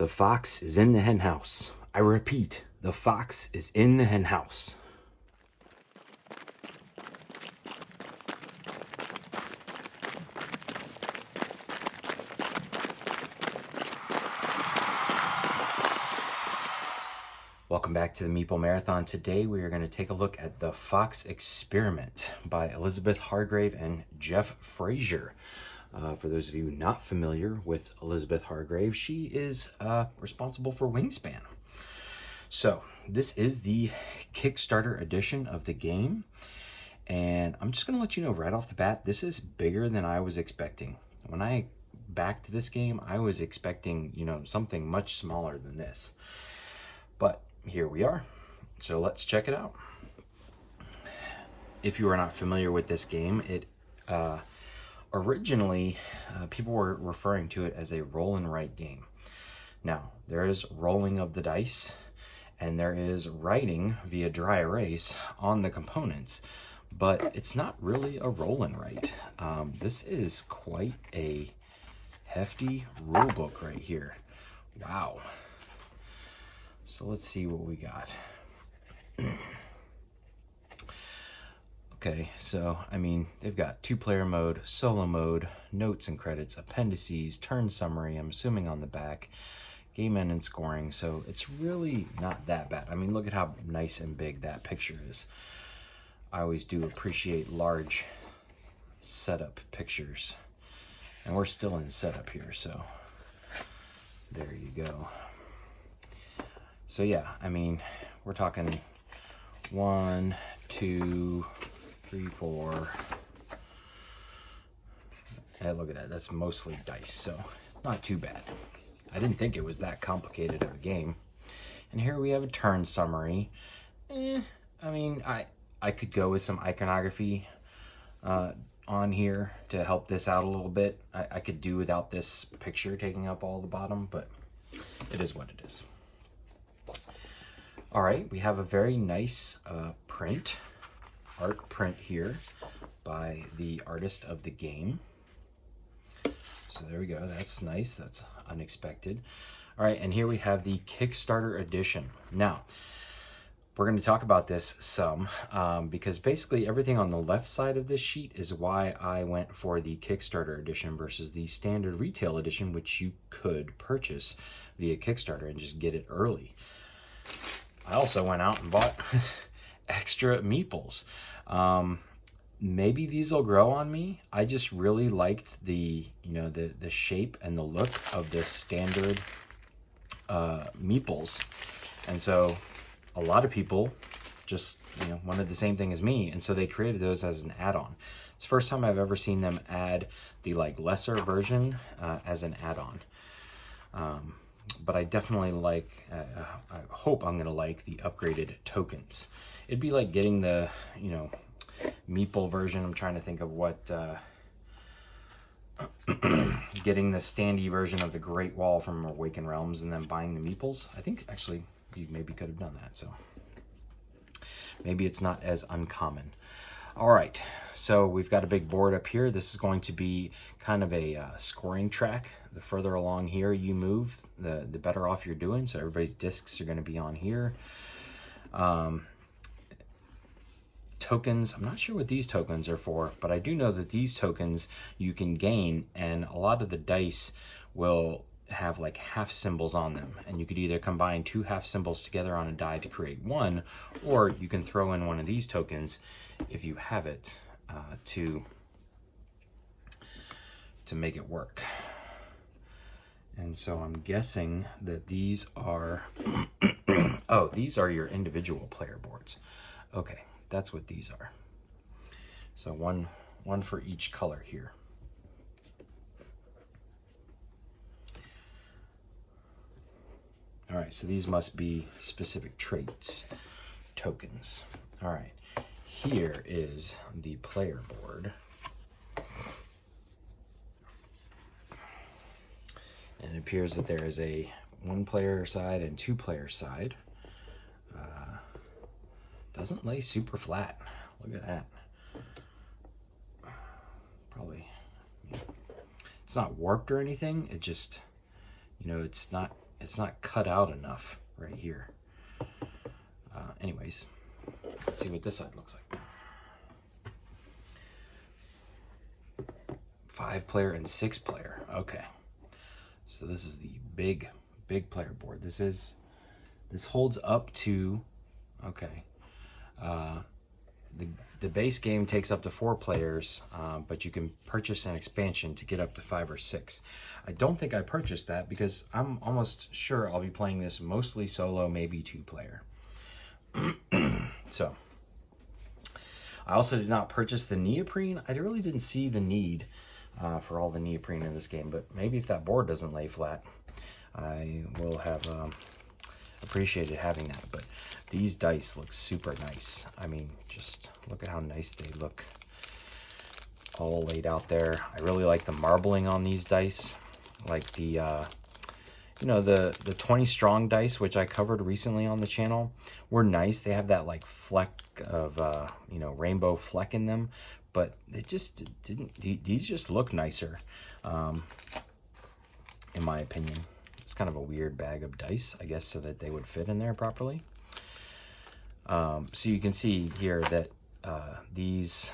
The fox is in the hen house. I repeat, the fox is in the hen house. Welcome back to the Meeple Marathon. Today we are going to take a look at The Fox Experiment by Elizabeth Hargrave and Jeff Frazier. For those of you not familiar with Elizabeth Hargrave, she is responsible for Wingspan. So this is the Kickstarter edition of the game, and I'm just going to let you know right off the bat, this is bigger than I was expecting. When I backed this game, I was expecting, something much smaller than this. But here we are. So let's check it out. If you are not familiar with this game, it originally people were referring to it as a roll and write game. Now, there is rolling of the dice and there is writing via dry erase on the components, but it's not really a roll and write. This is quite a hefty rule book right here. Wow. So let's see what we got. Okay, so, they've got 2-player mode, solo mode, notes and credits, appendices, turn summary, I'm assuming on the back, game end and scoring, so it's really not that bad. Look at how nice and big that picture is. I always do appreciate large setup pictures. And we're still in setup here, so there you go. So yeah, we're talking 1, 2, 3, 4. Hey, look at that. That's mostly dice, so not too bad. I didn't think it was that complicated of a game. And here we have a turn summary. I could go with some iconography on here to help this out a little bit. I could do without this picture taking up all the bottom, but it is what it is. All right, we have a very nice art print here by the artist of the game. So there we go, that's nice, that's unexpected. All right, and here we have the Kickstarter edition. Now, we're going to talk about this some because basically everything on the left side of this sheet is why I went for the Kickstarter edition versus the standard retail edition, which you could purchase via Kickstarter and just get it early. I also went out and bought extra meeples. Maybe these will grow on me. I just really liked the shape and the look of the standard meeples. And so a lot of people just wanted the same thing as me, and so they created those as an add-on. It's the first time I've ever seen them add the lesser version as an add-on. But I definitely I hope I'm gonna like the upgraded tokens. It'd be like getting the Meeple version. I'm trying to think of what getting the standee version of the Great Wall from Awakened Realms and then buying the Meeples. I think actually you maybe could have done that, so maybe it's not as uncommon. All right, so we've got a big board up here. This is going to be kind of a scoring track. The further along here you move, the better off you're doing. So everybody's discs are going to be on here. Tokens, I'm not sure what these tokens are for, but I do know that these tokens you can gain, and a lot of the dice will have half symbols on them, and you could either combine 2 half symbols together on a die to create one, or you can throw in one of these tokens if you have it to make it work. And so I'm guessing that these are oh, these are your individual player boards. Okay, that's what these are. So one for each color here. All right, so these must be specific traits, tokens. All right, here is the player board. And it appears that there is a 1-player side and 2-player side. Doesn't lay super flat. Look at that. Probably, it's not warped or anything. It just, it's not it's not cut out enough right here. Anyways, let's see what this side looks like. 5-player and 6-player. Okay, so this is the big player board. This holds up to, okay. The base game takes up to 4 players, but you can purchase an expansion to get up to 5 or 6. I don't think I purchased that because I'm almost sure I'll be playing this mostly solo, maybe 2-player. So, I also did not purchase the neoprene. I really didn't see the need for all the neoprene in this game, but maybe if that board doesn't lay flat, I will have appreciated having that. But these dice look super nice. I mean, just look at how nice they look all laid out there. I really like the marbling on these dice, like the you know, the 20 strong dice, which I covered recently on the channel, were nice. They have that like fleck of you know, rainbow fleck in them, but it just didn't, these just look nicer, in my opinion. It's kind of a weird bag of dice, I guess, so that they would fit in there properly. So you can see here that these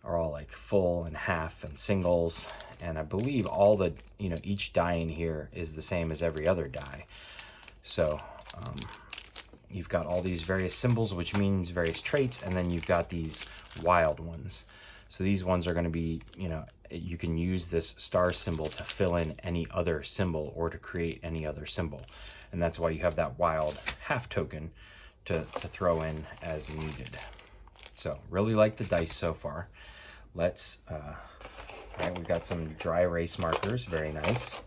are all like full and half and singles, and I believe all the, you know, each die in here is the same as every other die. So you've got all these various symbols, which means various traits, and then you've got these wild ones. So these ones are going to be, you know, you can use this star symbol to fill in any other symbol or to create any other symbol. And that's why you have that wild half token to throw in as needed. So really like the dice so far. Let's, all right, we've got some dry erase markers, very nice.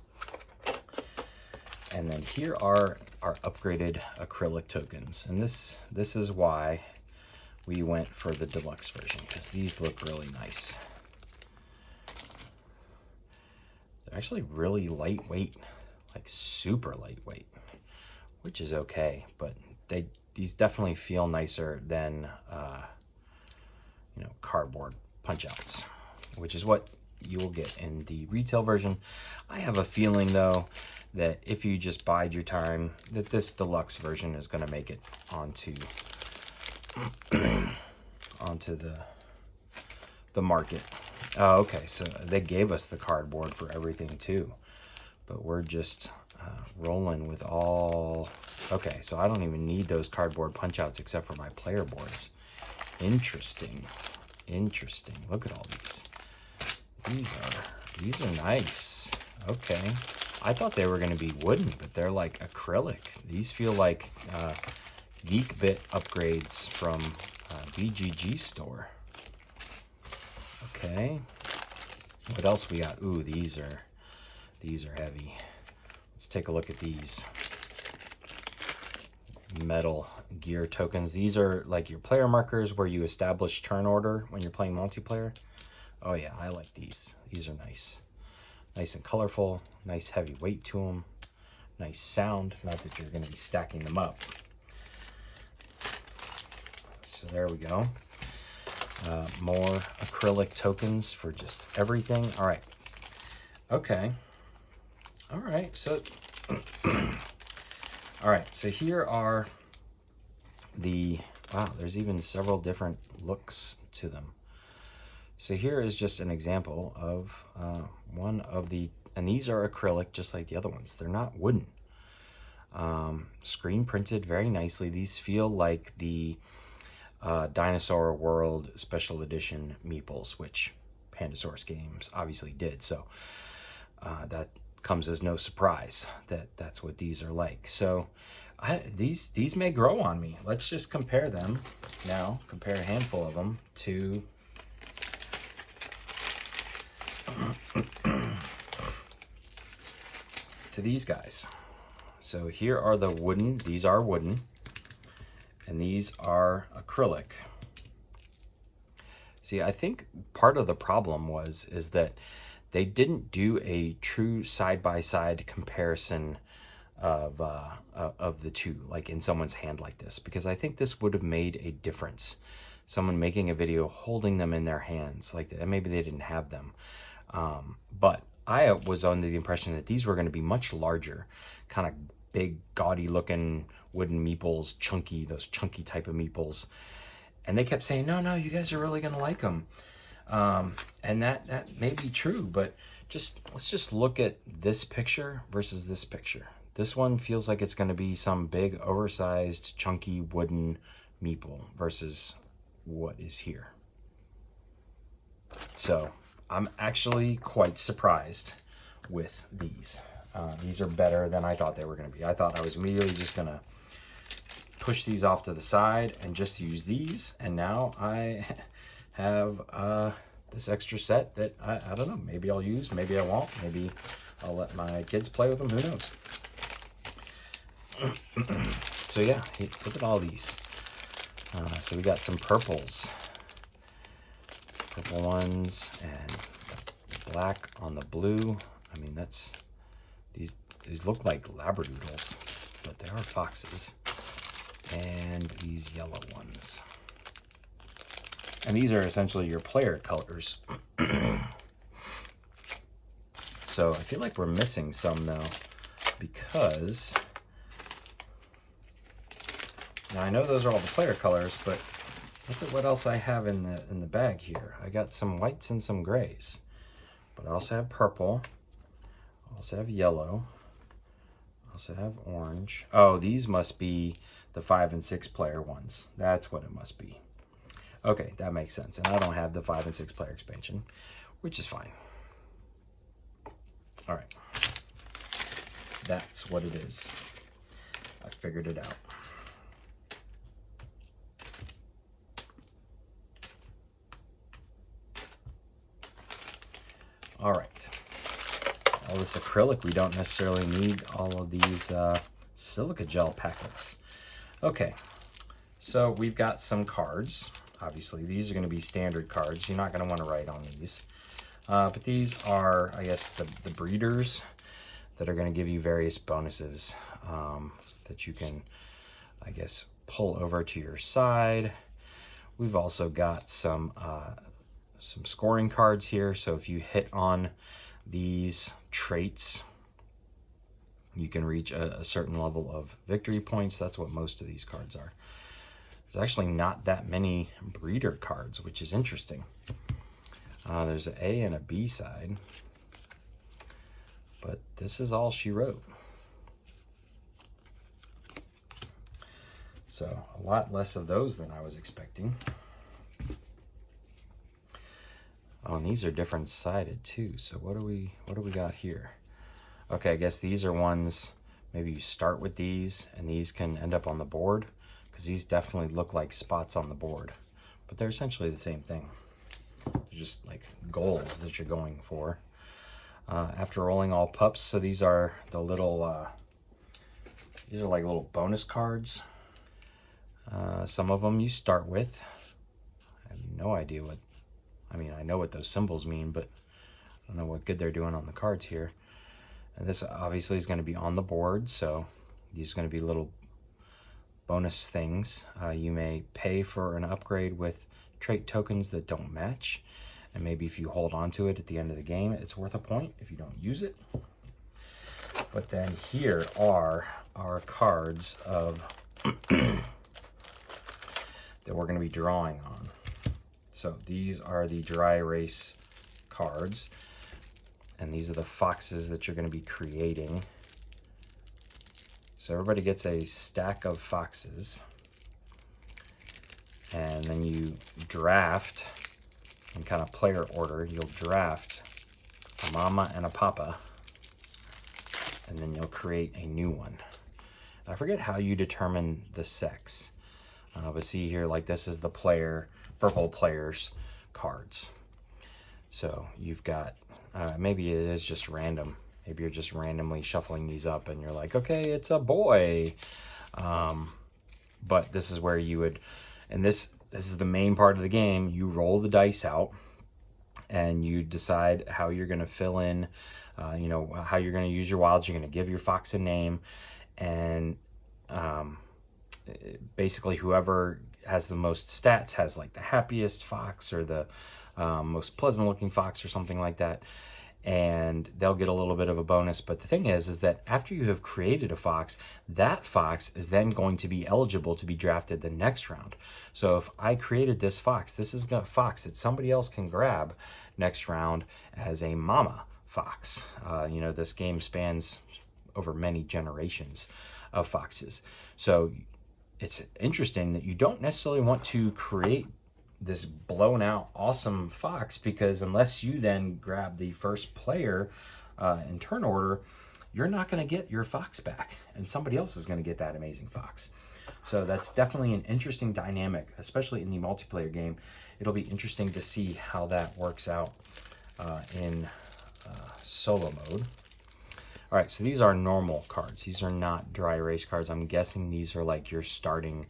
And then here are our upgraded acrylic tokens. And this is why we went for the deluxe version, because these look really nice. They're actually really lightweight, like super lightweight, which is okay, but these definitely feel nicer than you know, cardboard punch outs, which is what you will get in the retail version. I have a feeling though that if you just bide your time, that this deluxe version is going to make it onto onto the market. Oh, okay, so they gave us the cardboard for everything too, but we're just rolling with all. Okay, so I don't even need those cardboard punch outs except for my player boards. Interesting. Look at all these. These are nice. Okay, I thought they were going to be wooden, but they're like acrylic. These feel like Geek Bit upgrades from BGG store. Okay, what else we got? Ooh, these are heavy. Let's take a look at these metal gear tokens. These are like your player markers where you establish turn order when you're playing multiplayer. Oh yeah, I like these. These are nice and colorful, nice heavy weight to them, nice sound, not that you're going to be stacking them up. So there we go. More acrylic tokens for just everything. All right. Okay. All right. So, all right. So here are the, wow, there's even several different looks to them. So here is just an example of one of the, and these are acrylic just like the other ones. They're not wooden. Screen printed very nicely. These feel like the Dinosaur World Special Edition Meeples, which Pandasaurus games obviously did. So that comes as no surprise that that's what these are like. So these may grow on me. Let's just compare them now. Compare a handful of them to these guys. So here are the wooden. These are wooden. And these are acrylic. See, I think part of the problem is that they didn't do a true side-by-side comparison of the two, like in someone's hand like this, because I think this would have made a difference. Someone making a video holding them in their hands like that, and maybe they didn't have them. But I was under the impression that these were going to be much larger, kind of big, gaudy looking wooden meeples, chunky, those chunky type of meeples. And they kept saying, no, you guys are really going to like them. And that may be true, but let's just look at this picture versus this picture. This one feels like it's going to be some big, oversized, chunky wooden meeple versus what is here. So I'm actually quite surprised with these. These are better than I thought they were going to be. I thought I was immediately just going to push these off to the side and just use these. And now I have this extra set that I don't know. Maybe I'll use, maybe I won't. Maybe I'll let my kids play with them. Who knows? So yeah, look at all these. So we got some purples. Purple ones and black on the blue. I mean, that's these look like labradoodles, but they are foxes. And these yellow ones. And these are essentially your player colors. So I feel like we're missing some though, because now I know those are all the player colors, but look at what else I have in the bag here. I got some whites and some grays, but I also have purple. I also have yellow. I also have orange. Oh, these must be the 5 and 6 player ones. That's what it must be. Okay, that makes sense. And I don't have the 5 and 6 player expansion, which is fine. All right. That's what it is. I figured it out. All right. All this acrylic, we don't necessarily need all of these silica gel packets. Okay, so we've got some cards. Obviously, these are going to be standard cards. You're not going to want to write on these. But these are, I guess, the breeders that are going to give you various bonuses that you can, I guess, pull over to your side. We've also got some scoring cards here. So if you hit on these traits, you can reach a certain level of victory points. That's what most of these cards are. There's actually not that many breeder cards, which is interesting. There's an A and a B side, but this is all she wrote. So a lot less of those than I was expecting. Oh, and these are different sided too. So what do we got here? Okay, I guess these are ones, maybe you start with these and these can end up on the board, because these definitely look like spots on the board, but they're essentially the same thing. They're just like goals that you're going for. After rolling all pups, so these are the little, these are like little bonus cards. Some of them you start with. I have no idea what, I mean, I know what those symbols mean, but I don't know what good they're doing on the cards here. And this obviously is going to be on the board, so these are going to be little bonus things. You may pay for an upgrade with trait tokens that don't match, and maybe if you hold on to it at the end of the game, it's worth a point if you don't use it. But then here are our cards of that we're going to be drawing on. So these are the dry erase cards, and these are the foxes that you're going to be creating. So everybody gets a stack of foxes, and then you draft in kind of player order. You'll draft a mama and a papa, and then you'll create a new one. I forget how you determine the sex, but see here, like this is the purple player's cards. So you've got, maybe it is just random. Maybe you're just randomly shuffling these up and you're like, okay, it's a boy. But this is where you would, and this is the main part of the game. You roll the dice out and you decide how you're going to fill in, you know, how you're going to use your wilds. You're going to give your fox a name, and basically whoever has the most stats has like the happiest fox or the most pleasant looking fox or something like that. and they'll get a little bit of a bonus. But the thing is that after you have created a fox, that fox is then going to be eligible to be drafted the next round. So if I created this fox, this is a fox that somebody else can grab next round as a mama fox. You know, this game spans over many generations of foxes. So it's interesting that you don't necessarily want to create this blown out awesome fox, because unless you then grab the first player in turn order, you're not going to get your fox back, and somebody else is going to get that amazing fox. So that's definitely an interesting dynamic, especially in the multiplayer game. It'll be interesting to see how that works out in solo mode. All right, so these are normal cards. These are not dry erase cards. I'm guessing these are like your starting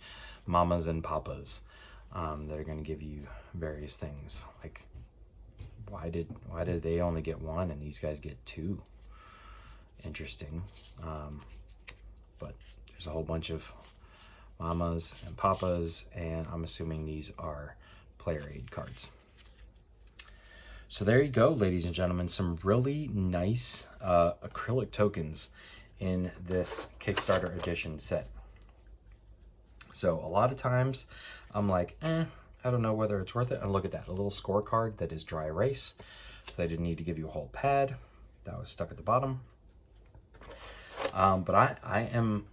mamas and papas. That are going to give you various things. Like, why did they only get one and these guys get two? Interesting. But there's a whole bunch of mamas and papas, and I'm assuming these are player aid cards. So there you go, ladies and gentlemen, some really nice acrylic tokens in this Kickstarter edition set. So a lot of times I'm like, I don't know whether it's worth it. And look at that, a little scorecard that is dry erase. So they didn't need to give you a whole pad. That was stuck at the bottom. But I am,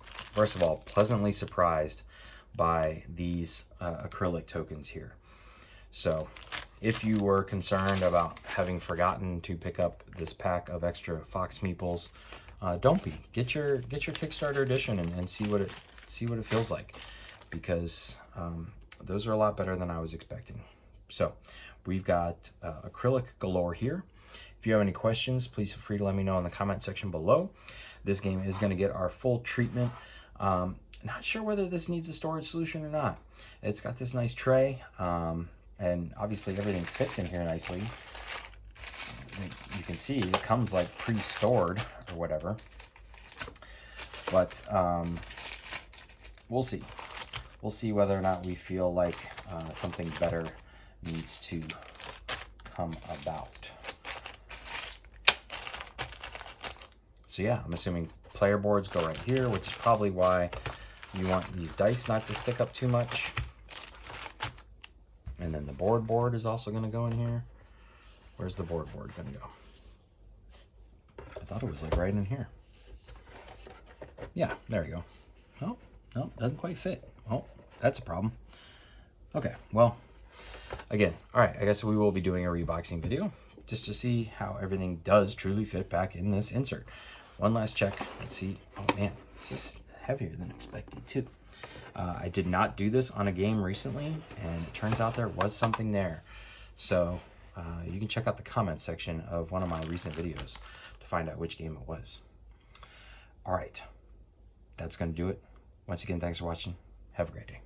first of all, pleasantly surprised by these acrylic tokens here. So if you were concerned about having forgotten to pick up this pack of extra Fox Meeples, don't be. Get your Kickstarter edition and see what it feels like, because those are a lot better than I was expecting. So we've got acrylic galore here. If you have any questions, please feel free to let me know in the comment section below. This game is going to get our full treatment. Not sure whether this needs a storage solution or not. It's got this nice tray, and obviously everything fits in here nicely. You can see it comes like pre-stored or whatever. But we'll see. We'll see whether or not we feel like something better needs to come about. So yeah, I'm assuming player boards go right here, which is probably why you want these dice not to stick up too much. And then the board is also going to go in here. Where's the board going to go? I thought it was like right in here. Yeah, there we go. Oh, no, doesn't quite fit. Oh, that's a problem. Okay, well, again, all right, I guess we will be doing a reboxing video just to see how everything does truly fit back in this insert. One last check. Let's see. Oh man, this is heavier than expected too. I did not do this on a game recently, and it turns out there was something there. So you can check out the comment section of one of my recent videos to find out which game it was. All right, that's going to do it. Once again, thanks for watching. Have a great day.